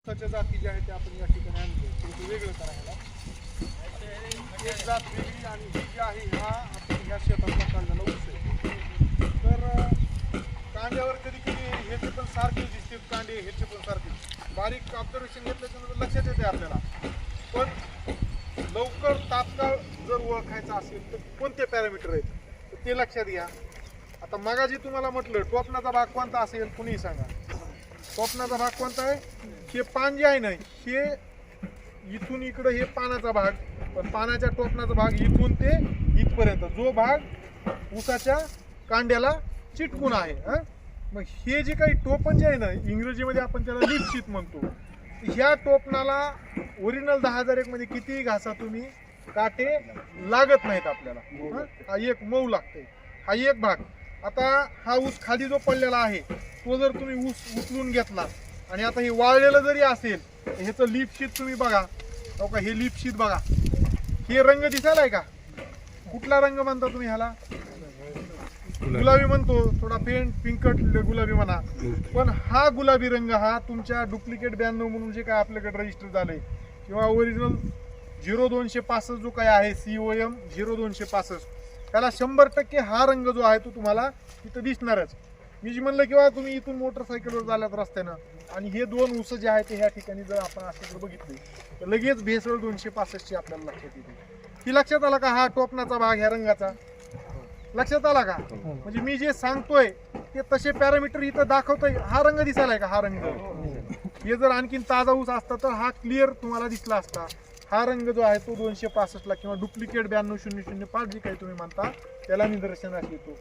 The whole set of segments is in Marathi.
ऊसाच्या जाती ज्या आहेत त्या आपण या ठिकाणी आणले थोडं वेगळं करायला. एक जात वेगळी आणि ही जी आहे हा आपण ह्या शेतातला काढलेला ऊस आहे. तर कांड्यावर कधी कधी ह्याचे पण सारखे दिसते कांडे, ह्याचे पण सारखे बारीक ऑब्झर्वेशन घेतल्याच्यानंतर लक्षात येते आपल्याला. पण लवकर तात्काळ जर ओळखायचं असेल तर कोणते पॅरामीटर आहेत तर ते लक्षात घ्या. आता मगाशी तुम्हाला म्हटलं टोपणाचा भाग कोणता असेल कुणीही सांगा. टोपणाचा भाग कोणता आहे? हे पान जे आहे ना हे इथून इकडं हे पानाचा भाग, पण पानाच्या टोपणाचा भाग इथून ते इथपर्यंत जो भाग ऊसाच्या कांड्याला चिटकून आहे. मग हे जे काही टोपण जे आहे ना इंग्रजीमध्ये आपण त्याला लीफ शीत म्हणतो. ह्या टोपणाला ओरिजिनल 1001 मध्ये कितीही घासा तुम्ही काटे लागत नाहीत आपल्याला. हा एक मऊ लागते. हा एक भाग. आता हा ऊस खाली जो पडलेला आहे तो जर तुम्ही ऊस उचलून घेतला आणि आता हे वाळलेलं जरी असेल ह्याचं लीफ शीत तुम्ही बघा. हो का, हे लीफ शीत बघा. हे रंग दिसायलाय का? कुठला रंग म्हणता तुम्ही ह्याला? गुलाबी म्हणतो, थोडा पेंट पिंकट गुलाबी म्हणा. पण हा गुलाबी रंग हा तुमच्या डुप्लिकेट 92 म्हणून जे काय आपल्याकडे रजिस्टर झालंय किंवा ओरिजिनल 0265 जो काय आहे COM 0265 त्याला 100% हा रंग जो आहे तो तुम्हाला तिथं दिसणारच. मी जी म्हणलं किंवा तुम्ही इथून मोटरसायकलवर झाल्यात रस्त्यानं आणि हे दोन ऊस जे आहे ते ह्या ठिकाणी जर आपण असं बघितले तर लगेच भेसळ 265 ची आपल्याला लक्षात येते. ही लक्षात आला का? हा टोपणाचा भाग ह्या रंगाचा लक्षात आला का? म्हणजे मी जे सांगतोय ते तसे पॅरामीटर इथं दाखवतोय. हा रंग दिसायलाय का? हा रंग हे जर आणखीन ताजा ऊस असता तर हा क्लिअर तुम्हाला दिसला असता. हा रंग जो आहे तो 265 ला किंवा डुप्लिकेट 92005 जे काही तुम्ही म्हणता त्याला निदर्शनास येतो.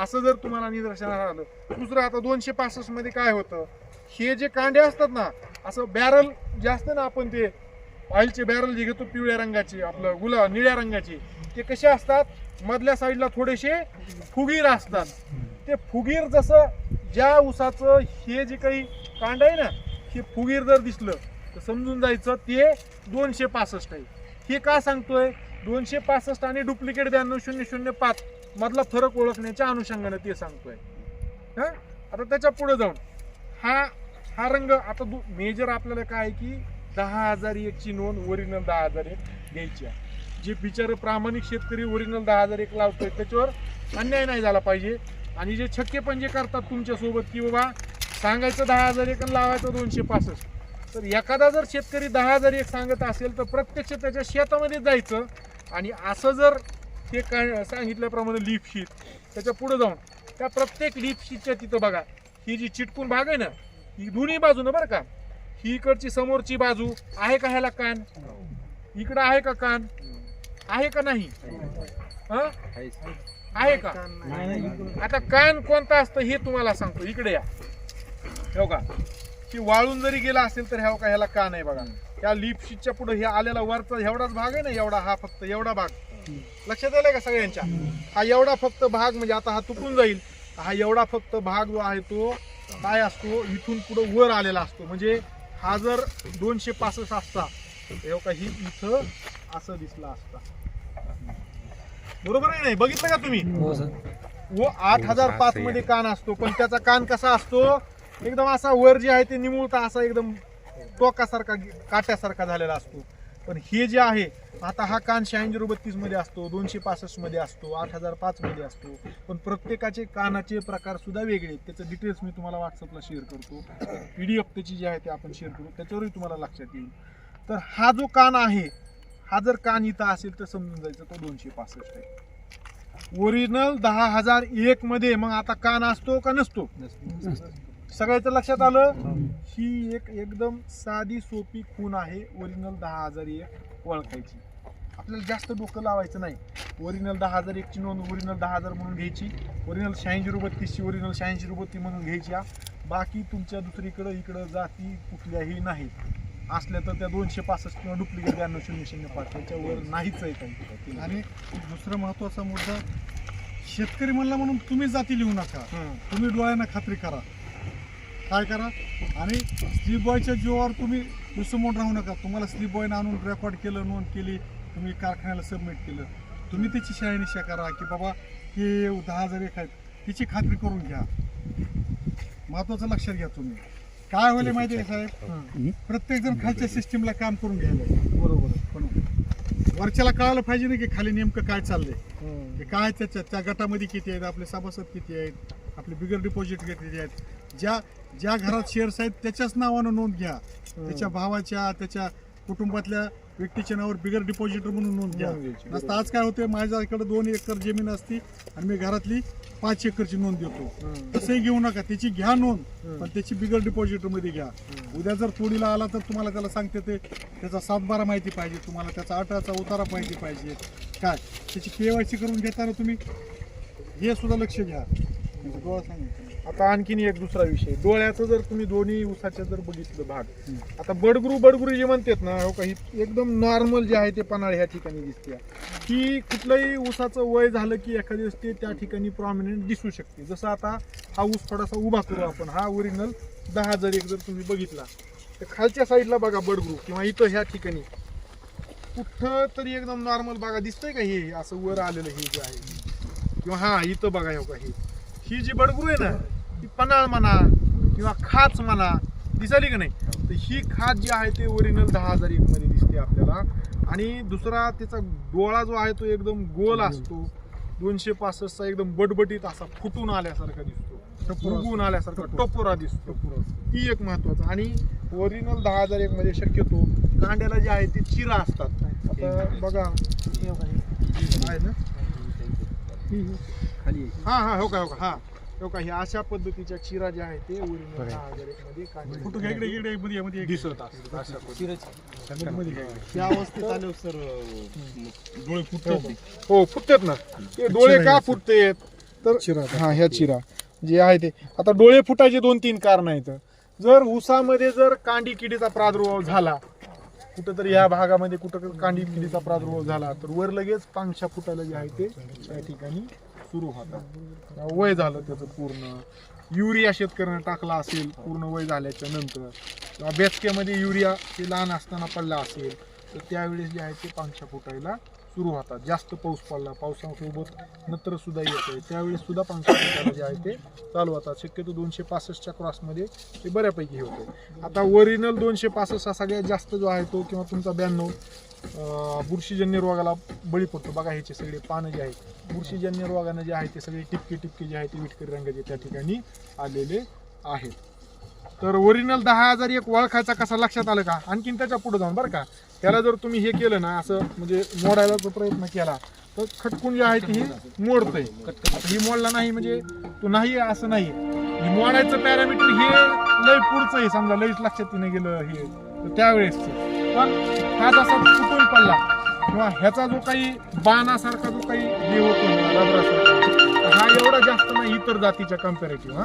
असं जर तुम्हाला निदर्शनास आलं. दुसरं आता 265 मध्ये काय होतं, हे जे कांडे असतात ना असं बॅरल जे असतं ना आपण ते ऑइलचे बॅरल जे घेतो पिवळ्या रंगाचे आपलं निळ्या रंगाचे ते कसे असतात मधल्या साईडला थोडेसे फुगीर असतात. ते फुगीर जसं ज्या ऊसाचं हे जे काही कांड आहे ना हे फुगीर जर दिसलं तर समजून जायचं ते 265 आहे. हे का सांगतोय? 265 आणि डुप्लिकेट 92005 मधला फरक ओळखण्याच्या अनुषंगाने ते सांगतोय. आता त्याच्या पुढे जाऊन हा रंग आता मेजर आपल्याला काय आहे की 10,001 ची नोंद ओरिजिनल 10,001 घ्यायची आहे. जे बिचारे प्रामाणिक शेतकरी ओरिजिनल 10,001 लावतोय त्याच्यावर अन्याय नाही झाला पाहिजे. आणि जे छक्के पण जे करतात तुमच्या सोबत की बाबा सांगायचं 10,001 आणि लावायचं 265, तर एखादा जर शेतकरी 10,001 सांगत असेल तर प्रत्यक्ष त्याच्या शेतामध्ये जायचं आणि असं जर ते काय सांगितल्याप्रमाणे लीफ शीट त्याच्या पुढे जाऊन त्या प्रत्येक लीफ शीटच्या तिथं बघा ही जी चिटकून भाग आहे ना ही दोन्ही बाजूनं बरं का, ही इकडची समोरची बाजू आहे का, ह्याला कान इकडं आहे का, कान आहे का नाही, आहे का? आता कान कोणता असतं हे तुम्हाला सांगतो. इकडे या, हो का, ही वाळून जरी गेला असेल तर ह्या का ह्याला कान आहे बघा. त्या लीफ शीटच्या पुढे हे आलेला वरचा एवढाच भाग आहे ना, एवढा हा फक्त एवढा भाग लक्षात आलाय का सगळ्यांच्या? हा एवढा फक्त भाग म्हणजे आता हा तुटून जाईल. हा एवढा फक्त भाग जो आहे तो काय असतो इथून पुढे वर आलेला असतो. म्हणजे हा जर 265 असता तर का ही इथं असं दिसला असता. बरोबर आहे नाही? बघितलं का तुम्ही? व 8005 मध्ये कान असतो पण त्याचा कान कसा असतो एकदम असा वर जे आहे ते निमुळता असा एकदम टोकासारखा काट्यासारखा झालेला असतो. पण हे जे आहे आता हा कान 8632 मध्ये असतो, 265 मध्ये असतो, 8005 मध्ये असतो. पण प्रत्येकाचे कानाचे प्रकार सुद्धा वेगळे आहेत. त्याचं डिटेल्स मी तुम्हाला व्हॉट्सअपला शेअर करतो. PDF त्याची जी आहे ते आपण शेअर करू, त्याच्यावरही तुम्हाला लक्षात येईल. तर हा जो कान आहे हा जर कान इथं असेल तर समजून जायचं तो 265 आहे. ओरिजिनल 10,001 मध्ये मग आता कान असतो का नसतो? सगळ्याचं लक्षात आलं? ही एक एकदम साधी सोपी खूण आहे ओरिजिनल 10,001 ओळखायची. आपल्याला जास्त डोकं लावायचं नाही. ओरिजिनल 10,001 ची नोंद ओरिजिनल 10,000 म्हणून घ्यायची. ओरिजिनल 8632 ची ओरिजिनल 8632 म्हणून घ्यायची. बाकी तुमच्या दुसरीकडे इकडं जाती कुठल्याही नाहीत. असल्या तर त्या 265 किंवा डुप्लिकेट 92005 त्याच्यावर नाहीच आहे काही. आणि दुसरा महत्वाचा मुद्दा, शेतकरी म्हणला म्हणून तुम्ही जाती लिहू नका. तुम्ही डोळ्यांना खात्री करा. काय करा आणि स्लिप बॉयच्या जीवावर तुम्ही विसंबून राहू नका. तुम्हाला स्लिप बॉयनं आणून रेकॉर्ड केलं, नोंद केली, तुम्ही कारखान्याला सबमिट केलं, तुम्ही त्याची शहानिशा करा की बाबा हे 10,001 आहेत, तिची खात्री करून घ्या. महत्वाचं लक्षात घ्या तुम्ही. काय होईल माहिती आहे का साहेब, प्रत्येक जण खालच्या सिस्टीमला काम करून घ्यायला बरोबर, पण वरच्याला कळायला पाहिजे ना की खाली नेमकं काय चाललंय, की काय त्या गटामध्ये किती आहेत, आपले सभासद किती आहेत, आपले बिगर डिपॉझिट किती आहेत, ज्या घरात शेअर्स आहेत त्याच्याच नावानं नोंद घ्या, त्याच्या भावाच्या त्याच्या कुटुंबातल्या व्यक्तीच्या नावावर बिगर डिपॉझिटर म्हणून नोंद घ्या. नसतं आज काय होते, माझ्याकडे 2 एकर जमीन असती आणि मी घरातली 5 एकरची नोंद देतो, तसंही घेऊ नका, त्याची घ्या नोंद, पण त्याची बिगर डिपॉझिटर मध्ये घ्या. उद्या जर तोडीला आला तर तुम्हाला त्याला सांगते ते त्याचा 7-12 माहिती पाहिजे, तुम्हाला त्याचा 8चा उतारा माहिती पाहिजे, काय त्याची KYC करून घेताना तुम्ही हे सुद्धा लक्ष घ्या. डोळा सांगितलं. आता आणखीन एक दुसरा विषय, डोळ्याचं जर तुम्ही दोन्ही ऊसाच्या जर बघितलं भाग, आता बडगुरू जे म्हणतात ना, हो काही एकदम नॉर्मल जे आहे ते पन्हाळ ह्या ठिकाणी दिसते, की कुठलंही ऊसाचं वय झालं की एखाद्या दिवस ते त्या ठिकाणी प्रॉमिनंट दिसू शकते. जसं आता हा ऊस थोडासा उभा करू आपण, हा ओरिजिनल 10,001 जर तुम्ही बघितला तर खालच्या साईडला बघा बडगुरू, किंवा इथं ह्या ठिकाणी कुठं तरी एकदम नॉर्मल बघा दिसतंय का, हे असं वर आलेलं हे जे आहे, किंवा हा इथं बघा, हो का ही जी बडगुरू आहे ना, ती पन्हाळ म्हणा किंवा खाच म्हणा, दिसाली का नाही, तर ही खाच जी आहे ते ओरिजिनल 10,001 मध्ये दिसते आपल्याला. आणि दुसरा त्याचा डोळा जो आहे तो एकदम गोल असतो, 265चा एकदम बटबटीत असा फुटून आल्यासारखा दिसतो, उगून आल्यासारखा टपोरा दिसतो, ती एक महत्वाचं. आणि ओरिजिनल 10,001 मध्ये शक्यतो कांड्याला जे आहे ते चिरा असतात. आता बघा आहे ना, हा हा हो का हा हो का, हे अशा पद्धतीच्या चिरा ज्या आहेत ते ओरिजिनल 10,001 मध्ये फोटो घ्या, इकडे दिसत असतात. अशा त्या अवस्थेत आलो सर, डोळे फुटतात. हो फुटतात ना, ते डोळे का फुटतात तर हा ह्या चिरा जे आहे ते, आता डोळे फुटायचे 2-3 कारण आहेत. जर ऊसामध्ये जर कांडी किडीचा प्रादुर्भाव झाला, कुठंतरी या भागामध्ये कुठं कांडी किडीचा प्रादुर्भाव झाला तर वर लगेच पांगशा फुटायला जे आहे ते त्या ठिकाणी सुरू होतात. वय झालं त्याचं पूर्ण, युरिया शेतकऱ्यानं टाकला असेल पूर्ण वय झाल्याच्या नंतर, किंवा बेचक्यामध्ये युरिया ते लहान असताना पडला असेल तर त्यावेळेस जे आहे ते पांगशा फुटायला सुरू होतात. जास्त पाऊस पडला, पावसासोबत नत्र सुद्धा येते, त्यावेळेस सुद्धा पांगशा फुटायला जे आहे ते चालू होतात. शक्यतो 265च्या क्रॉसमध्ये ते बऱ्यापैकी होते. आता ओरिजिनल 265 हा सगळ्यात जास्त जो आहे तो, किंवा तुमचा 92 बुरशीजन्य रोगाला बळी पडतो. बघा ह्याचे सगळे पानं जे आहेत बुरशीजन्य रोगाने जे आहे ते सगळे टिपके जे आहे ते विटकरी रंगाचे त्या ठिकाणी आलेले आहेत. तर ओरिजिनल 10,001 ओळखायचा कसा लक्षात आलं का, आणखीन त्याच्या पुढे जाऊन बरं का, त्याला जर तुम्ही हे केलं ना, असं म्हणजे मोडायला जो प्रयत्न केला तर खटकून जे आहे ते मोडतंय. ही मोडला नाही म्हणजे तो नाही असं नाही, मोडायचं पॅरामीटर हे लय पुढचं आहे, समजा लईच लक्षात नाही गेलं हे तर त्यावेळेस. पण हा जसा फुटून पडला किंवा ह्याचा जो काही बाणासारखा जो काही हे होतो रबरासारखा, हा एवढा जास्त नाही इतर जातीच्या कम्पॅरेटिव्ह.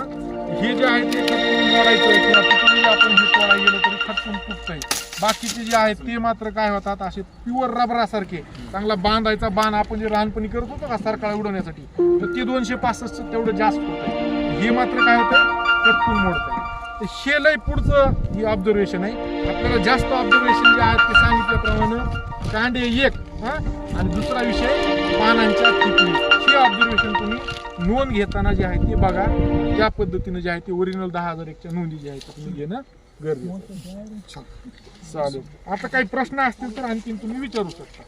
हे जे आहे ते खटकून मोडायचं किंवा कुठूनही आपण हे तोडा गेलं तरी खटकून फुटतंय. बाकीचे जे आहेत ते मात्र काय होतात, असे प्युअर रबरासारखे, चांगला बांधायचा बाण आपण जे लहानपणी करत होतो का सरकाळा उडवण्यासाठी, तर ते 265 तेवढं जास्त होतं. हे मात्र काय होतं, खटकून मोडतंय. तर हे लय पुढचं ही ऑब्झर्वेशन आहे. आपल्याला जास्त ऑब्झर्वेशन जे आहेत ते सांगितल्याप्रमाणे कांडे एक आणि दुसरा विषय पानांच्या टिपणी, हे ऑब्झर्वेशन तुम्ही नोंद घेताना जे आहे ते बघा. त्या पद्धतीने जे आहे ते ओरिजिनल 10,001च्या नोंदी जे आहे ते तुम्ही घेणं गरजेचं. चालेल. आता काही प्रश्न असतील तर आणखीन तुम्ही विचारू शकता.